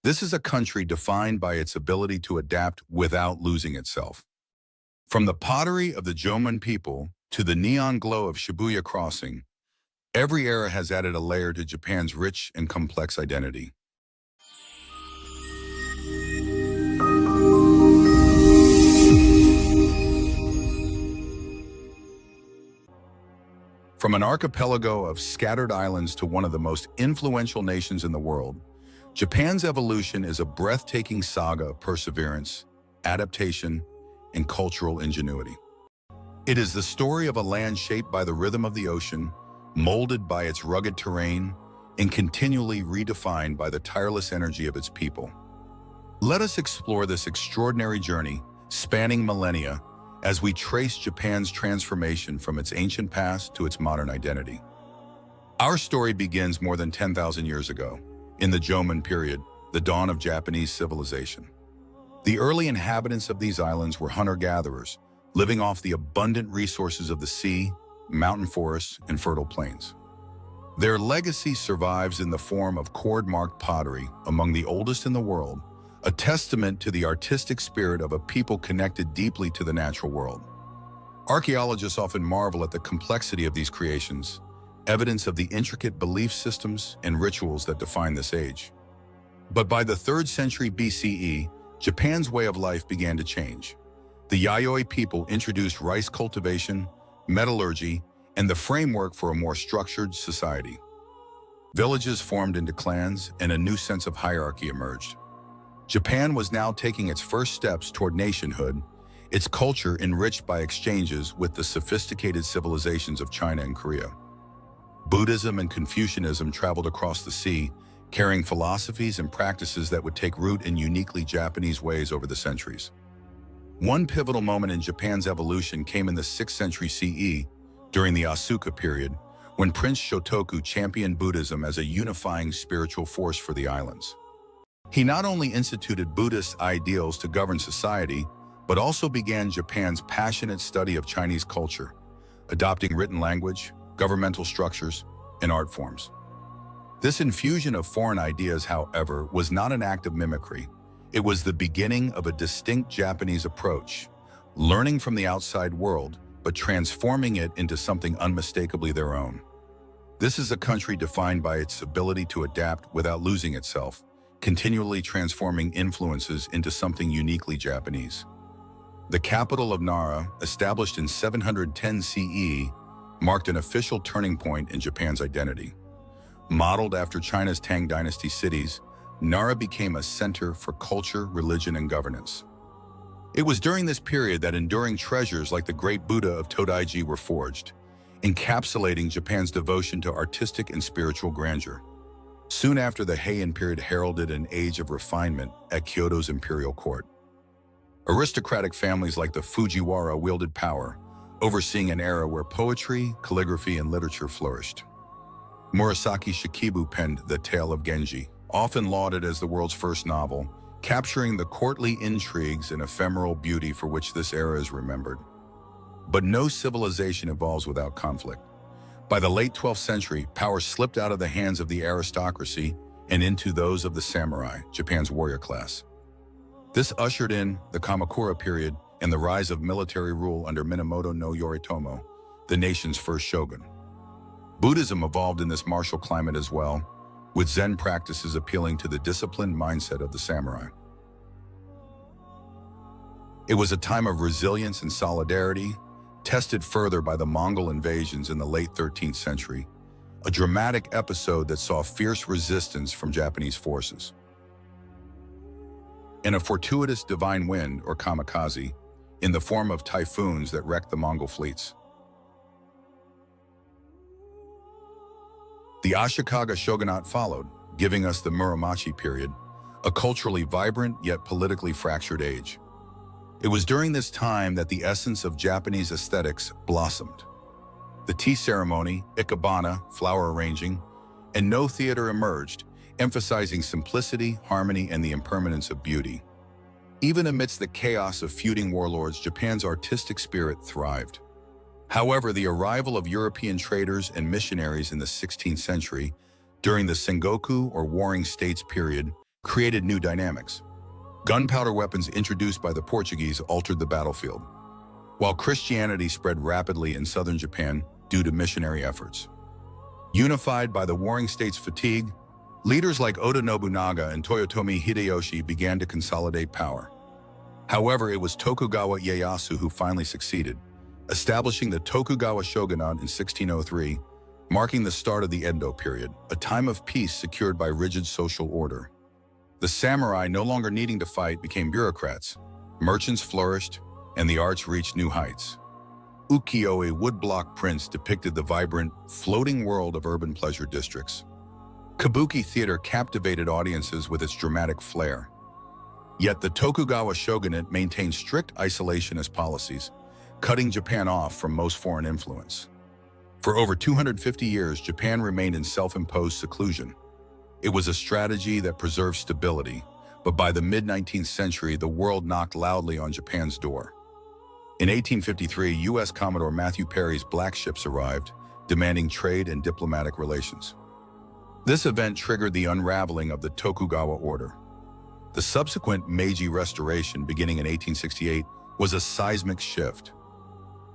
This is a country defined by its ability to adapt without losing itself. From the pottery of the Jomon people to the neon glow of Shibuya Crossing, every era has added a layer to Japan's rich and complex identity. From an archipelago of scattered islands to one of the most influential nations in the world, Japan's evolution is a breathtaking saga of perseverance, adaptation, and cultural ingenuity. It is the story of a land shaped by the rhythm of the ocean, molded by its rugged terrain, and continually redefined by the tireless energy of its people. Let us explore this extraordinary journey, spanning millennia, as we trace Japan's transformation from its ancient past to its modern identity. Our story begins more than 10,000 years ago, in the Jomon period, the dawn of Japanese civilization. The early inhabitants of these islands were hunter-gatherers, living off the abundant resources of the sea, mountain forests, and fertile plains. Their legacy survives in the form of cord-marked pottery, among the oldest in the world, a testament to the artistic spirit of a people connected deeply to the natural world. Archaeologists often marvel at the complexity of these creations, evidence of the intricate belief systems and rituals that define this age. But by the 3rd century BCE, Japan's way of life began to change. The Yayoi people introduced rice cultivation, metallurgy, and the framework for a more structured society. Villages formed into clans, and a new sense of hierarchy emerged. Japan was now taking its first steps toward nationhood, its culture enriched by exchanges with the sophisticated civilizations of China and Korea. Buddhism and Confucianism traveled across the sea, carrying philosophies and practices that would take root in uniquely Japanese ways over the centuries. One pivotal moment in Japan's evolution came in the 6th century CE, during the Asuka period, when Prince Shotoku championed Buddhism as a unifying spiritual force for the islands. He not only instituted Buddhist ideals to govern society, but also began Japan's passionate study of Chinese culture, adopting written language, governmental structures, and art forms. This infusion of foreign ideas, however, was not an act of mimicry. It was the beginning of a distinct Japanese approach, learning from the outside world, but transforming it into something unmistakably their own. This is a country defined by its ability to adapt without losing itself, continually transforming influences into something uniquely Japanese. The capital of Nara, established in 710 CE, marked an official turning point in Japan's identity. Modeled after China's Tang Dynasty cities, Nara became a center for culture, religion, and governance. It was during this period that enduring treasures like the Great Buddha of Todaiji were forged, encapsulating Japan's devotion to artistic and spiritual grandeur. Soon after, the Heian period heralded an age of refinement at Kyoto's imperial court. Aristocratic families like the Fujiwara wielded power, overseeing an era where poetry, calligraphy, and literature flourished. Murasaki Shikibu penned The Tale of Genji, often lauded as the world's first novel, capturing the courtly intrigues and ephemeral beauty for which this era is remembered. But no civilization evolves without conflict. By the late 12th century, power slipped out of the hands of the aristocracy and into those of the samurai, Japan's warrior class. This ushered in the Kamakura period and the rise of military rule under Minamoto no Yoritomo, the nation's first shogun. Buddhism evolved in this martial climate as well, with Zen practices appealing to the disciplined mindset of the samurai. It was a time of resilience and solidarity, tested further by the Mongol invasions in the late 13th century, a dramatic episode that saw fierce resistance from Japanese forces. In a fortuitous divine wind, or kamikaze, in the form of typhoons that wrecked the Mongol fleets. The Ashikaga shogunate followed, giving us the Muromachi period, a culturally vibrant yet politically fractured age. It was during this time that the essence of Japanese aesthetics blossomed. The tea ceremony, ikebana, flower arranging, and no theater emerged, emphasizing simplicity, harmony, and the impermanence of beauty. Even amidst the chaos of feuding warlords, Japan's artistic spirit thrived. However, the arrival of European traders and missionaries in the 16th century, during the Sengoku or Warring States period, created new dynamics. Gunpowder weapons introduced by the Portuguese altered the battlefield, while Christianity spread rapidly in southern Japan due to missionary efforts. Unified by the warring states' fatigue, leaders like Oda Nobunaga and Toyotomi Hideyoshi began to consolidate power. However, it was Tokugawa Ieyasu who finally succeeded, establishing the Tokugawa shogunate in 1603, marking the start of the Edo period, a time of peace secured by rigid social order. The samurai, no longer needing to fight, became bureaucrats. Merchants flourished, and the arts reached new heights. Ukiyo, a woodblock prince, depicted the vibrant, floating world of urban pleasure districts. Kabuki theater captivated audiences with its dramatic flair. Yet the Tokugawa shogunate maintained strict isolationist policies, cutting Japan off from most foreign influence. For over 250 years, Japan remained in self-imposed seclusion. It was a strategy that preserved stability, but by the mid-19th century, the world knocked loudly on Japan's door. In 1853, U.S. Commodore Matthew Perry's black ships arrived, demanding trade and diplomatic relations. This event triggered the unraveling of the Tokugawa order. The subsequent Meiji Restoration, beginning in 1868, was a seismic shift.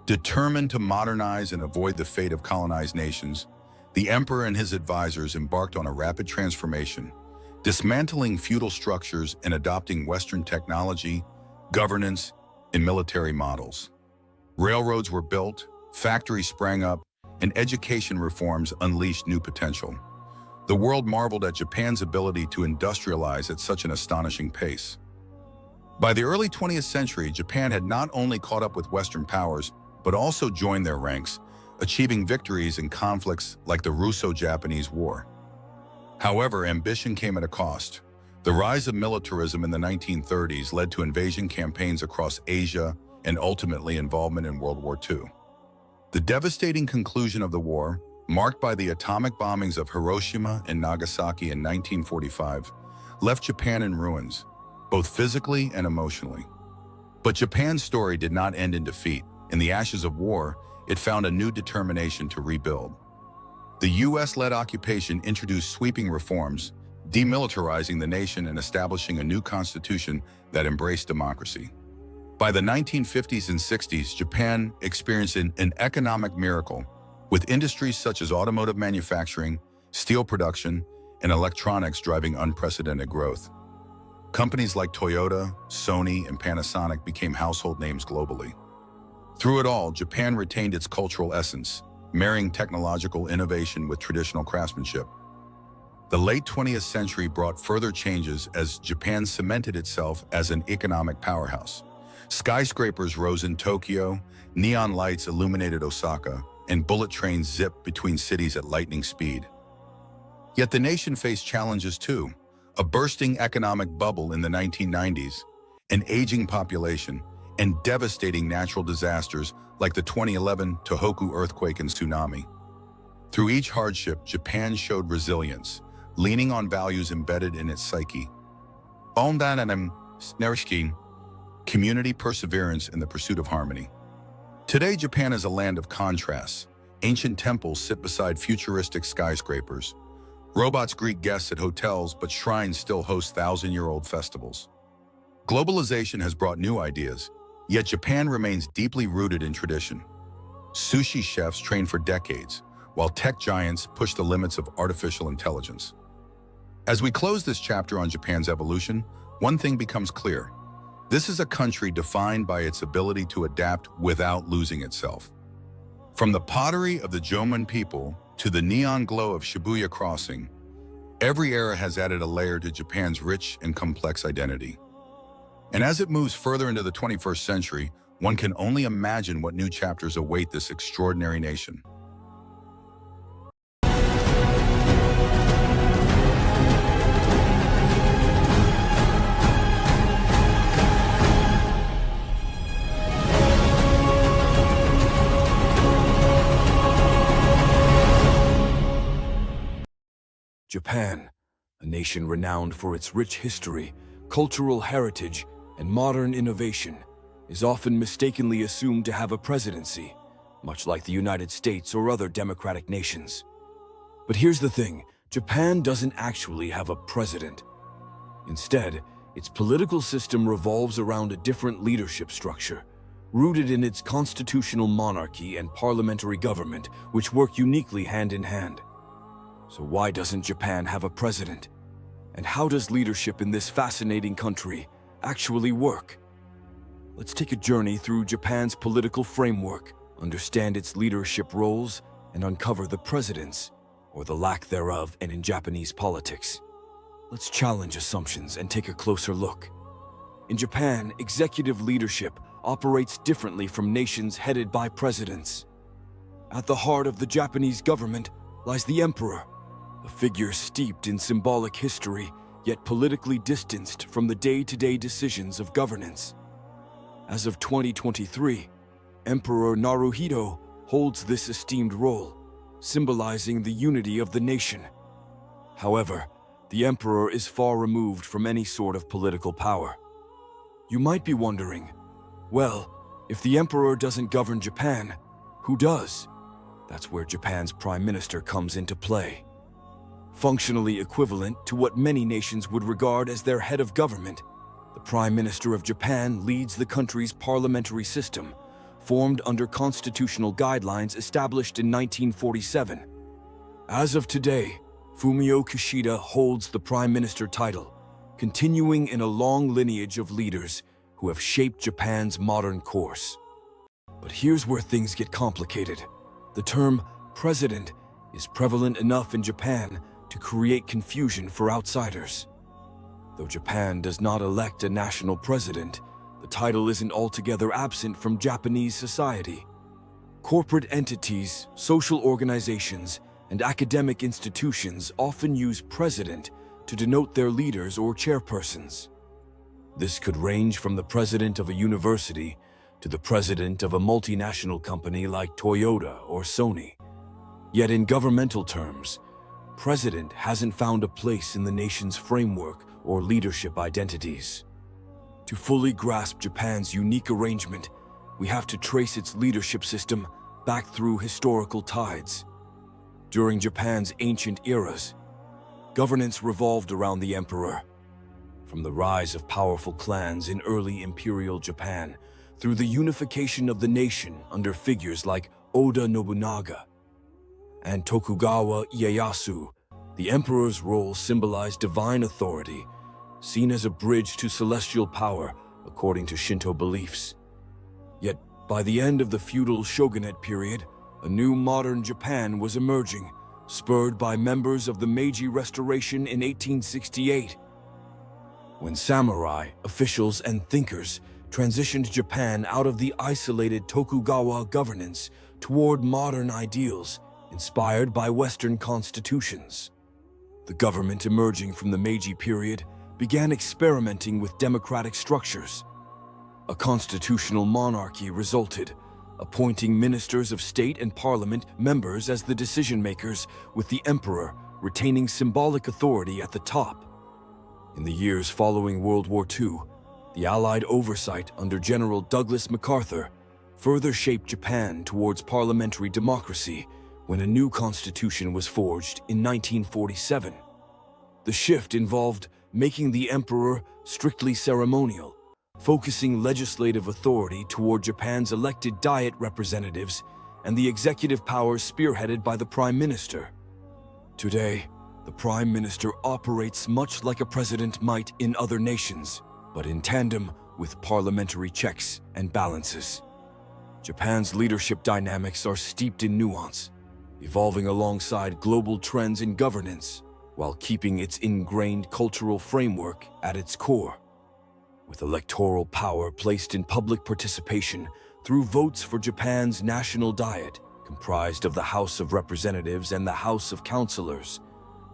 Determined to modernize and avoid the fate of colonized nations, the emperor and his advisors embarked on a rapid transformation, dismantling feudal structures and adopting Western technology, governance, and military models. Railroads were built, factories sprang up, and education reforms unleashed new potential. The world marveled at Japan's ability to industrialize at such an astonishing pace. By the early 20th century, Japan had not only caught up with Western powers, but also joined their ranks, achieving victories in conflicts like the Russo-Japanese War. However, ambition came at a cost. The rise of militarism in the 1930s led to invasion campaigns across Asia and ultimately involvement in World War II. The devastating conclusion of the war, marked by the atomic bombings of Hiroshima and Nagasaki in 1945, left Japan in ruins, both physically and emotionally. But Japan's story did not end in defeat. In the ashes of war, it found a new determination to rebuild. The US-led occupation introduced sweeping reforms, demilitarizing the nation and establishing a new constitution that embraced democracy. By the 1950s and 60s, Japan experienced an economic miracle, with industries such as automotive manufacturing, steel production, and electronics driving unprecedented growth. Companies like Toyota, Sony, and Panasonic became household names globally. Through it all, Japan retained its cultural essence, marrying technological innovation with traditional craftsmanship. The late 20th century brought further changes as Japan cemented itself as an economic powerhouse. Skyscrapers rose in Tokyo, neon lights illuminated Osaka, and bullet trains zipped between cities at lightning speed. Yet the nation faced challenges too: a bursting economic bubble in the 1990s, an aging population, and devastating natural disasters like the 2011 Tohoku earthquake and tsunami. Through each hardship, Japan showed resilience, leaning on values embedded in its psyche. Community, perseverance, and the pursuit of harmony. Today, Japan is a land of contrasts. Ancient temples sit beside futuristic skyscrapers. Robots greet guests at hotels, but shrines still host thousand-year-old festivals. Globalization has brought new ideas, yet Japan remains deeply rooted in tradition. Sushi chefs train for decades, while tech giants push the limits of artificial intelligence. As we close this chapter on Japan's evolution, one thing becomes clear. This is a country defined by its ability to adapt without losing itself. From the pottery of the Jomon people to the neon glow of Shibuya Crossing, every era has added a layer to Japan's rich and complex identity. And as it moves further into the 21st century, one can only imagine what new chapters await this extraordinary nation. Japan, a nation renowned for its rich history, cultural heritage, and modern innovation, is often mistakenly assumed to have a presidency, much like the United States or other democratic nations. But here's the thing, Japan doesn't actually have a president. Instead, its political system revolves around a different leadership structure, rooted in its constitutional monarchy and parliamentary government, which work uniquely hand in hand. So why doesn't Japan have a president? And how does leadership in this fascinating country actually work? Let's take a journey through Japan's political framework, understand its leadership roles, and uncover the precedents, or the lack thereof, in Japanese politics. Let's challenge assumptions and take a closer look. In Japan, executive leadership operates differently from nations headed by presidents. At the heart of the Japanese government lies the emperor, a figure steeped in symbolic history, yet politically distanced from the day-to-day decisions of governance. As of 2023, Emperor Naruhito holds this esteemed role, symbolizing the unity of the nation. However, the emperor is far removed from any sort of political power. You might be wondering, well, if the emperor doesn't govern Japan, who does? That's where Japan's prime minister comes into play. Functionally equivalent to what many nations would regard as their head of government, the Prime Minister of Japan leads the country's parliamentary system, formed under constitutional guidelines established in 1947. As of today, Fumio Kishida holds the Prime Minister title, continuing in a long lineage of leaders who have shaped Japan's modern course. But here's where things get complicated. The term president is prevalent enough in Japan to create confusion for outsiders. Though Japan does not elect a national president, the title isn't altogether absent from Japanese society. Corporate entities, social organizations, and academic institutions often use president to denote their leaders or chairpersons. This could range from the president of a university to the president of a multinational company like Toyota or Sony. Yet in governmental terms, president hasn't found a place in the nation's framework or leadership identities. To fully grasp Japan's unique arrangement, we have to trace its leadership system back through historical tides. During Japan's ancient eras, governance revolved around the emperor. From the rise of powerful clans in early Imperial Japan through the unification of the nation under figures like Oda Nobunaga and Tokugawa Ieyasu, the emperor's role symbolized divine authority, seen as a bridge to celestial power according to Shinto beliefs. Yet, by the end of the feudal shogunate period, a new modern Japan was emerging, spurred by members of the Meiji Restoration in 1868. When samurai, officials, and thinkers transitioned Japan out of the isolated Tokugawa governance toward modern ideals inspired by Western constitutions. The government emerging from the Meiji period began experimenting with democratic structures. A constitutional monarchy resulted, appointing ministers of state and parliament members as the decision-makers, with the emperor retaining symbolic authority at the top. In the years following World War II, the Allied oversight under General Douglas MacArthur further shaped Japan towards parliamentary democracy when a new constitution was forged in 1947. The shift involved making the emperor strictly ceremonial, focusing legislative authority toward Japan's elected Diet representatives and the executive powers spearheaded by the Prime Minister. Today, the Prime Minister operates much like a president might in other nations, but in tandem with parliamentary checks and balances. Japan's leadership dynamics are steeped in nuance, evolving alongside global trends in governance, while keeping its ingrained cultural framework at its core. With electoral power placed in public participation through votes for Japan's national diet, comprised of the House of Representatives and the House of Councillors,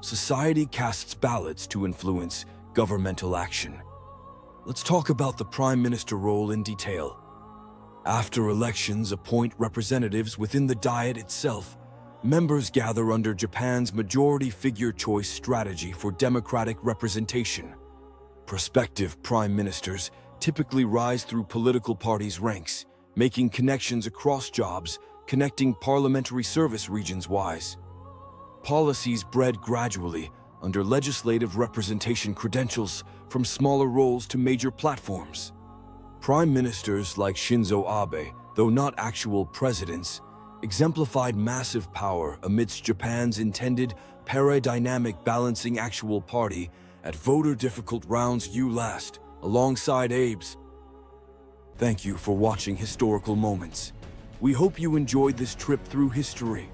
society casts ballots to influence governmental action. Let's talk about the Prime Minister role in detail. After elections appoint representatives within the Diet itself, members gather under Japan's majority figure choice strategy for democratic representation. Prospective prime ministers typically rise through political parties' ranks, making connections across jobs, connecting parliamentary service regions-wise. Policies bred gradually under legislative representation credentials from smaller roles to major platforms. Prime ministers like Shinzo Abe, though not actual presidents, exemplified massive power amidst Japan's intended paradigmatic balancing actual party at voter difficult rounds you last, alongside Abe's. Thank you for watching Historical Moments. We hope you enjoyed this trip through history.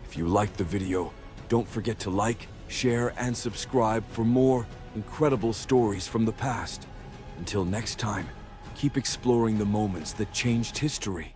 If you liked the video, don't forget to like, share, and subscribe for more incredible stories from the past. Until next time, keep exploring the moments that changed history.